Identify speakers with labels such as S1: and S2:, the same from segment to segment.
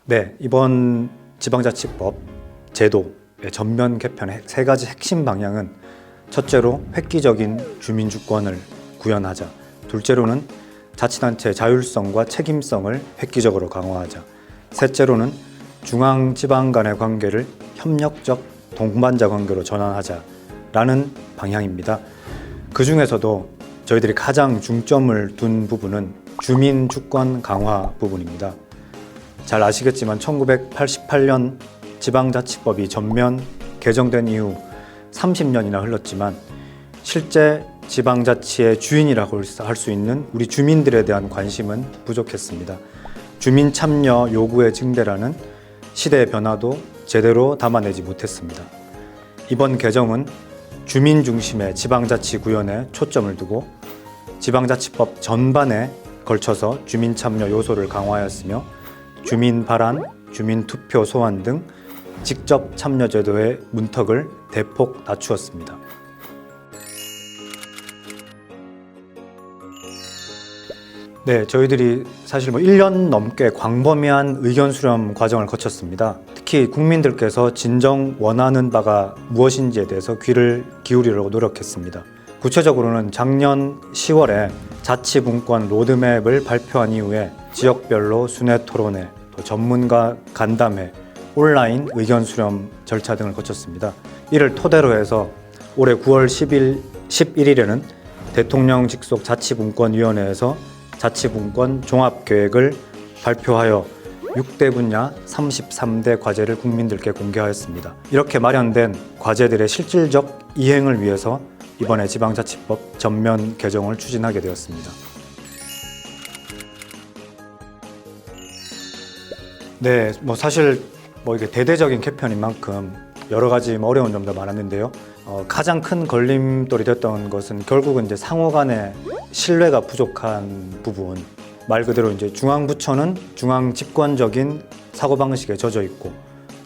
S1: 네, 이번 지방자치법 제도의 전면 개편의 세 가지 핵심 방향은 첫째로 획기적인 주민주권을 구현하자, 둘째로는 자치단체의 자율성과 책임성을 획기적으로 강화하자, 셋째로는 중앙지방 간의 관계를 협력적 동반자 관계로 전환하자라는 방향입니다. 그 중에서도 저희들이 가장 중점을 둔 부분은 주민주권 강화 부분입니다. 잘 아시겠지만 1988년 지방자치법이 전면 개정된 이후 30년이나 흘렀지만 실제 지방자치의 주인이라고 할 수 있는 우리 주민들에 대한 관심은 부족했습니다. 주민 참여 요구의 증대라는 시대의 변화도 제대로 담아내지 못했습니다. 이번 개정은 주민 중심의 지방자치 구현에 초점을 두고 지방자치법 전반에 걸쳐서 주민 참여 요소를 강화하였으며 주민 발안, 주민 투표 소환 등 직접 참여 제도의 문턱을 대폭 낮추었습니다. 네, 저희들이 사실 1년 넘게 광범위한 의견 수렴 과정을 거쳤습니다. 특히 국민들께서 진정 원하는 바가 무엇인지에 대해서 귀를 기울이려고 노력했습니다. 구체적으로는 작년 10월에 자치분권 로드맵을 발표한 이후에 지역별로 순회 토론회, 또 전문가 간담회, 온라인 의견 수렴 절차 등을 거쳤습니다. 이를 토대로 해서 올해 9월 11일에는 대통령 직속 자치분권위원회에서 자치분권 종합계획을 발표하여 6대 분야 33대 과제를 국민들께 공개하였습니다. 이렇게 마련된 과제들의 실질적 이행을 위해서 이번에 지방자치법 전면 개정을 추진하게 되었습니다. 네, 사실 이게 대대적인 개편인 만큼 여러 가지 어려운 점도 많았는데요. 가장 큰 걸림돌이 됐던 것은 결국은 이제 상호 간의 신뢰가 부족한 부분. 말 그대로 이제 중앙부처는 중앙 집권적인 사고방식에 젖어 있고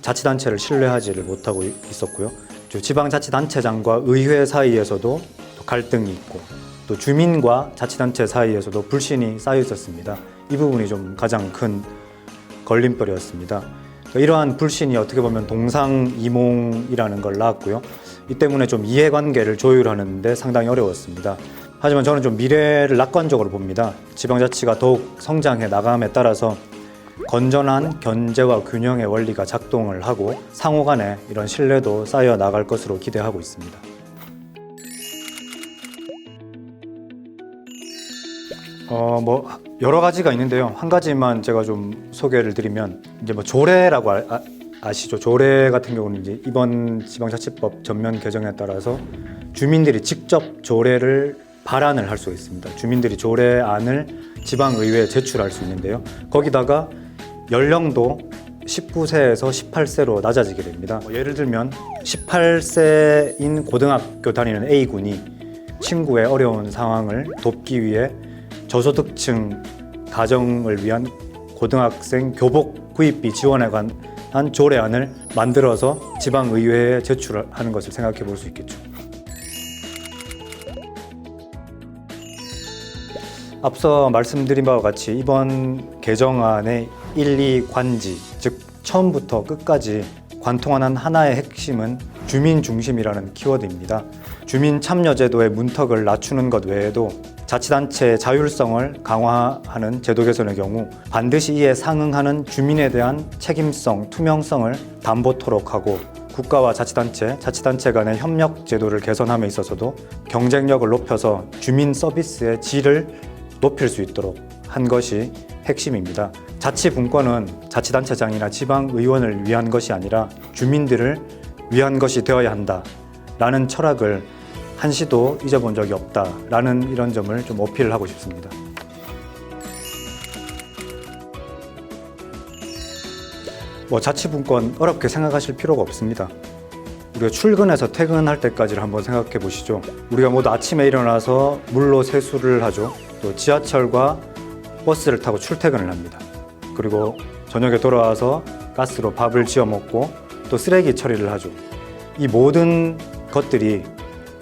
S1: 자치단체를 신뢰하지를 못하고 있었고요. 지방자치단체장과 의회 사이에서도 또 갈등이 있고 또 주민과 자치단체 사이에서도 불신이 쌓여 있었습니다. 이 부분이 좀 가장 큰 걸림돌이었습니다. 이러한 불신이 어떻게 보면 동상이몽이라는 걸 낳았고요. 이 때문에 좀 이해관계를 조율하는 데 상당히 어려웠습니다. 하지만 저는 좀 미래를 낙관적으로 봅니다. 지방자치가 더욱 성장해 나감에 따라서 건전한 견제와 균형의 원리가 작동을 하고 상호 간에 이런 신뢰도 쌓여 나갈 것으로 기대하고 있습니다. 여러 가지가 있는데요. 한 가지만 제가 좀 소개를 드리면 이제 조례라고 아시죠? 조례 같은 경우는 이제 이번 지방자치법 전면 개정에 따라서 주민들이 직접 조례를 발안을 할 수 있습니다. 주민들이 조례안을 지방의회에 제출할 수 있는데요. 거기다가 연령도 19세에서 18세로 낮아지게 됩니다. 예를 들면 18세인 고등학교 다니는 A군이 친구의 어려운 상황을 돕기 위해 저소득층 가정을 위한 고등학생 교복 구입비 지원에 관한 조례안을 만들어서 지방의회에 제출하는 것을 생각해 볼 수 있겠죠. 앞서 말씀드린 바와 같이 이번 개정안의 1, 2관지, 즉 처음부터 끝까지 관통하는 하나의 핵심은 주민 중심이라는 키워드입니다. 주민 참여 제도의 문턱을 낮추는 것 외에도 자치단체의 자율성을 강화하는 제도 개선의 경우 반드시 이에 상응하는 주민에 대한 책임성, 투명성을 담보토록 하고 국가와 자치단체 간의 협력 제도를 개선함에 있어서도 경쟁력을 높여서 주민 서비스의 질을 높일 수 있도록 한 것이 핵심입니다. 자치분권은 자치단체장이나 지방의원을 위한 것이 아니라 주민들을 위한 것이 되어야 한다라는 철학을 한시도 잊어본 적이 없다라는 이런 점을 좀 어필을 하고 싶습니다. 자치분권 어렵게 생각하실 필요가 없습니다. 우리가 출근해서 퇴근할 때까지를 한번 생각해 보시죠. 우리가 모두 아침에 일어나서 물로 세수를 하죠. 또 지하철과 버스를 타고 출퇴근을 합니다. 그리고 저녁에 돌아와서 가스로 밥을 지어 먹고 또 쓰레기 처리를 하죠. 이 모든 것들이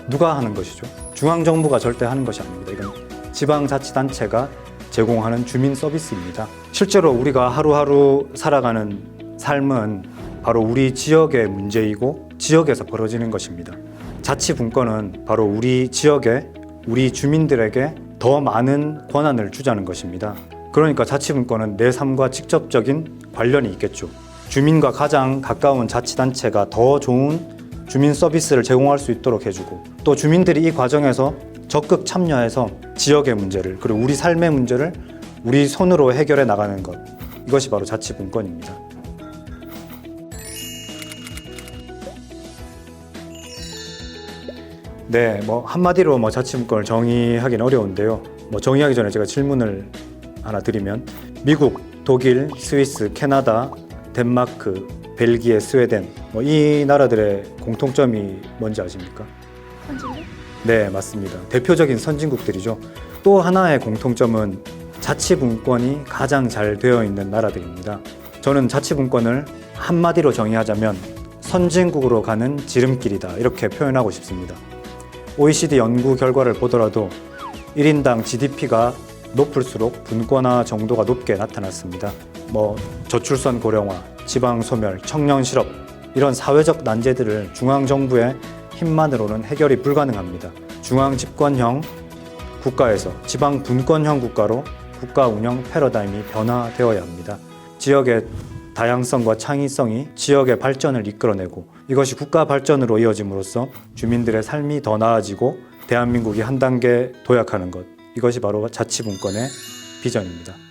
S1: 누가 하는 것이죠? 중앙정부가 절대 하는 것이 아닙니다. 이건 지방자치단체가 제공하는 주민 서비스입니다. 실제로 우리가 하루하루 살아가는 삶은 바로 우리 지역의 문제이고 지역에서 벌어지는 것입니다. 자치분권은 바로 우리 지역에 우리 주민들에게 더 많은 권한을 주자는 것입니다. 그러니까 자치분권은 내 삶과 직접적인 관련이 있겠죠. 주민과 가장 가까운 자치단체가 더 좋은 주민 서비스를 제공할 수 있도록 해주고 또 주민들이 이 과정에서 적극 참여해서 지역의 문제를 그리고 우리 삶의 문제를 우리 손으로 해결해 나가는 것, 이것이 바로 자치분권입니다. 네, 한마디로 자치분권을 정의하기는 어려운데요. 정의하기 전에 제가 질문을 하나 드리면 미국, 독일, 스위스, 캐나다, 덴마크, 벨기에, 스웨덴 이 나라들의 공통점이 뭔지 아십니까?
S2: 선진국?
S1: 네, 맞습니다. 대표적인 선진국들이죠. 또 하나의 공통점은 자치분권이 가장 잘 되어 있는 나라들입니다. 저는 자치분권을 한마디로 정의하자면 선진국으로 가는 지름길이다 이렇게 표현하고 싶습니다. OECD 연구 결과를 보더라도 1인당 GDP가 높을수록 분권화 정도가 높게 나타났습니다. 저출산 고령화, 지방 소멸, 청년 실업 이런 사회적 난제들을 중앙정부의 힘만으로는 해결이 불가능합니다. 중앙 집권형 국가에서 지방 분권형 국가로 국가 운영 패러다임이 변화되어야 합니다. 지역의 다양성과 창의성이 지역의 발전을 이끌어내고 이것이 국가 발전으로 이어짐으로써 주민들의 삶이 더 나아지고 대한민국이 한 단계 도약하는 것, 이것이 바로 자치분권의 비전입니다.